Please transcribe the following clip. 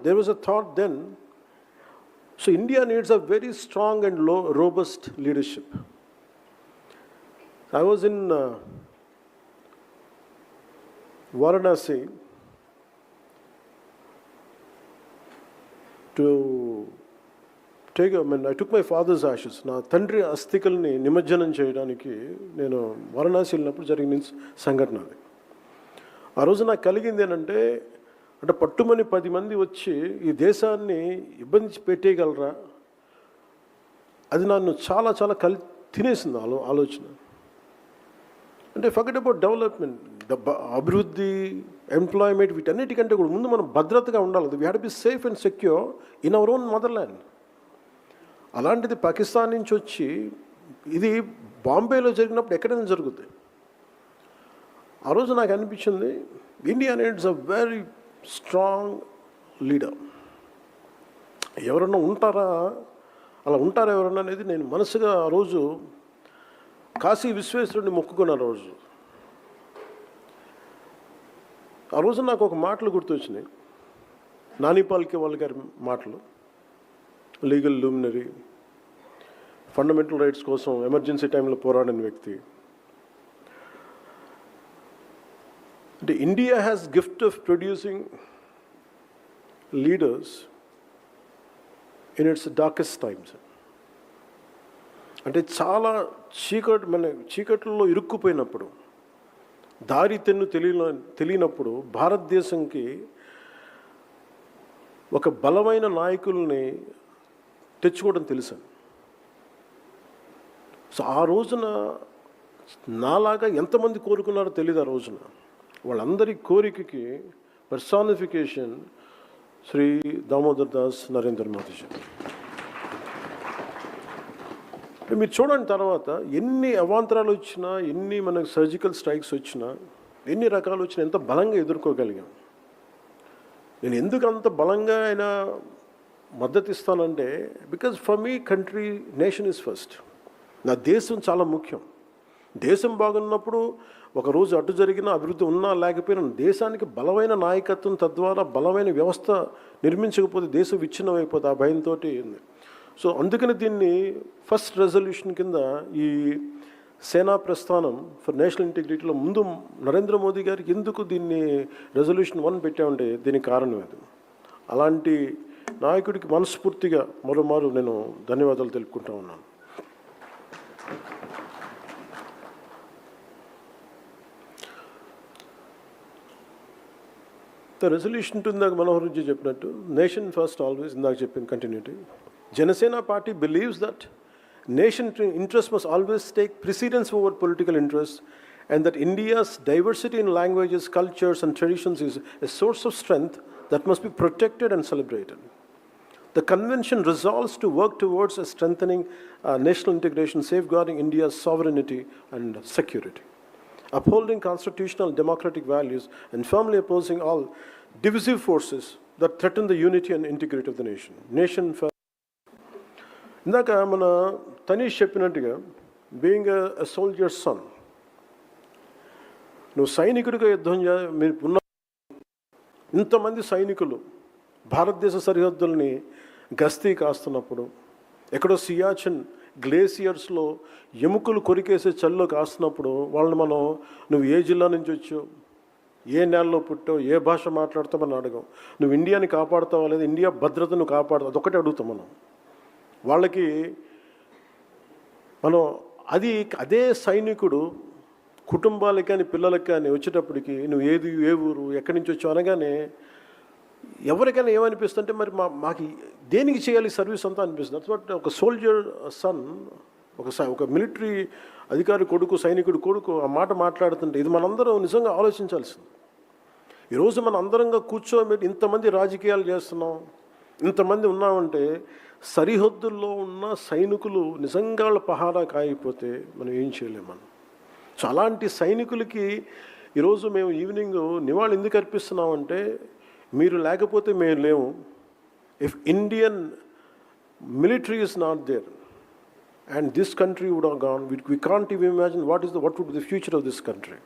there was a thought then, so India needs a very strong and robust leadership. I was in Varanasi to I took my father's ashes. నా తండ్రి అస్థికల్ని నిమజ్జనం చేయడానికి నేను వారణాసి వెళ్ళినప్పుడు జరిగిన సంఘటన అది. ఆ రోజు నాకు కలిగింది ఏంటంటే, అంటే పట్టుమని 10 మంది వచ్చి ఈ దేశాన్ని ఇబ్బంది పెట్టేయగలరా, అది నన్ను చాలా చాలా తినేసింది ఆలోచన. అంటే ఫర్గెట్ అబౌట్ డెవలప్మెంట్, అభివృద్ధి, ఎంప్లాయ్మెంట్, వీటన్నిటికంటే కూడా ముందు మనం భద్రతగా ఉండాలి. We had be safe and secure in our own motherland. అలాంటిది పాకిస్తాన్ నుంచి వచ్చి ఇది బాంబేలో జరిగినప్పుడు ఎక్కడైనా జరుగుతుంది. ఆ రోజు నాకు అనిపించింది, India needs a very strong leader. ఎవరన్నా ఉంటారా, అలా ఉంటారా ఎవరన్నా అనేది నేను మనసుగా ఆ రోజు కాశీ విశ్వేశ్వరుడిని మొక్కుకున్నాను. ఆ రోజు నాకు ఒక మాటలు గుర్తొచ్చినాయి, నాని పాల్కేవాల్ గారి మాటలు. లీగల్ లూమినరీ, ఫండమెంటల్ రైట్స్ కోసం ఎమర్జెన్సీ టైంలో పోరాడిన వ్యక్తి. అంటే India has gift of producing leaders in it's darkest times. అంటే చాలా చీకట్లో ఇరుక్కుపోయినప్పుడు, దారి తెన్ను తెలియనప్పుడు భారతదేశంకి ఒక బలమైన నాయకుల్ని తెచ్చుకోవడం తెలుసు. సో ఆ రోజున నాలాగా ఎంతమంది కోరుకున్నారో తెలియదు. ఆ రోజున వాళ్ళందరి కోరికకి పర్సానిఫికేషన్ శ్రీ దామోదర్ దాస్ నరేంద్ర మోదీజీ. మీరు చూడండి, తర్వాత ఎన్ని అవాంతరాలు వచ్చినా, ఎన్ని మనకు సర్జికల్ స్ట్రైక్స్ వచ్చినా, ఎన్ని రకాలు వచ్చినా ఎంత బలంగా ఎదుర్కోగలిగాం. నేను ఎందుకు అంత బలంగా ఆయన మద్దతు ఇస్తానంటే, because for me country, nation is first. నా దేశం చాలా ముఖ్యం. దేశం బాగున్నప్పుడు ఒకరోజు అటు జరిగిన అభివృద్ధి ఉన్నా లేకపోయినా దేశానికి బలమైన నాయకత్వం, తద్వారా బలమైన వ్యవస్థ నిర్మించకపోతే దేశం విచ్ఛిన్నం అయిపోతుంది. ఆ భయంతో ఉంది. సో అందుకని దీన్ని ఫస్ట్ రెజల్యూషన్ కింద ఈ సేనా ప్రస్థానం ఫర్ నేషనల్ ఇంటిగ్రిటీలో ముందు నరేంద్ర మోదీ గారికి ఎందుకు దీన్ని రెజల్యూషన్ 1 పెట్టామంటే దీనికి కారణం అది. అలాంటి నాయకుడికి మనస్ఫూర్తిగా మరోమారు నేను ధన్యవాదాలు తెలుపుకుంటా ఉన్నాను. రెజల్యూషన్ ఇందాక మనోహర్ జీ చెప్పినట్టు, నేషన్ ఫస్ట్ ఆల్వేస్, ఇందాక చెప్పిన continuity. Janasena party believes that nation interest must always take precedence over political interests, and that India's diversity in languages, cultures and traditions is a source of strength that must be protected and celebrated. The convention resolves to work towards a strengthening national integration, safeguarding India's sovereignty and security, upholding constitutional democratic values, and firmly opposing all divisive forces that threaten the unity and integrity of the nation. Nation first. ఇందాక మన తనీష్ చెప్పినట్టుగా, being a soldier sun, నువ్వు సైనికుడిగా యుద్ధం మీరు ఉన్న ఇంతమంది సైనికులు భారతదేశ సరిహద్దుల్ని గస్తీ కాస్తున్నప్పుడు, ఎక్కడో సియాచిన్ గ్లేసియర్స్లో ఎముకలు కొరికేసే చల్లో కాస్తున్నప్పుడు వాళ్ళని మనం నువ్వు ఏ జిల్లా నుంచి వచ్చావు, ఏ నేలలో పుట్టావు, ఏ భాష మాట్లాడతామని అడగం. నువ్వు ఇండియాని కాపాడుతావా లేదా, ఇండియా భద్రతను కాపాడుతావు, అదొకటే అడుగుతాం మనం వాళ్ళకి. మనం అదే సైనికుడు కుటుంబాలకి కానీ పిల్లలకి కానీ వచ్చేటప్పటికి నువ్వు ఏ ఊరు, ఎక్కడి నుంచి వచ్చావు అనగానే ఎవరికైనా ఏమనిపిస్తుంటే, మరి మాకు దేనికి చేయాలి సర్వీస్ అంతా అనిపిస్తుంది. అట్లా ఒక సోల్జర్ సన్, ఒక మిలిటరీ అధికారి కొడుకు, సైనికుడు కొడుకు ఆ మాట మాట్లాడుతుంటే ఇది మనందరం నిజంగా ఆలోచించాల్సింది. ఈరోజు మన అందరంగా కూర్చోబెట్టి ఇంతమంది రాజకీయాలు చేస్తున్నాం, ఇంతమంది ఉన్నామంటే సరిహద్దుల్లో ఉన్న సైనికులు నిజంగా వాళ్ళ పహారా కాయకపోతే మనం ఏం చేయలేము మనం. సో అలాంటి సైనికులకి ఈరోజు మేము ఈవినింగ్ నివాళి ఎందుకు అర్పిస్తున్నామంటే, మీరు లేకపోతే మేము లేము. If Indian military is not there and this country would have gone, we can't even imagine what would be the future of this country.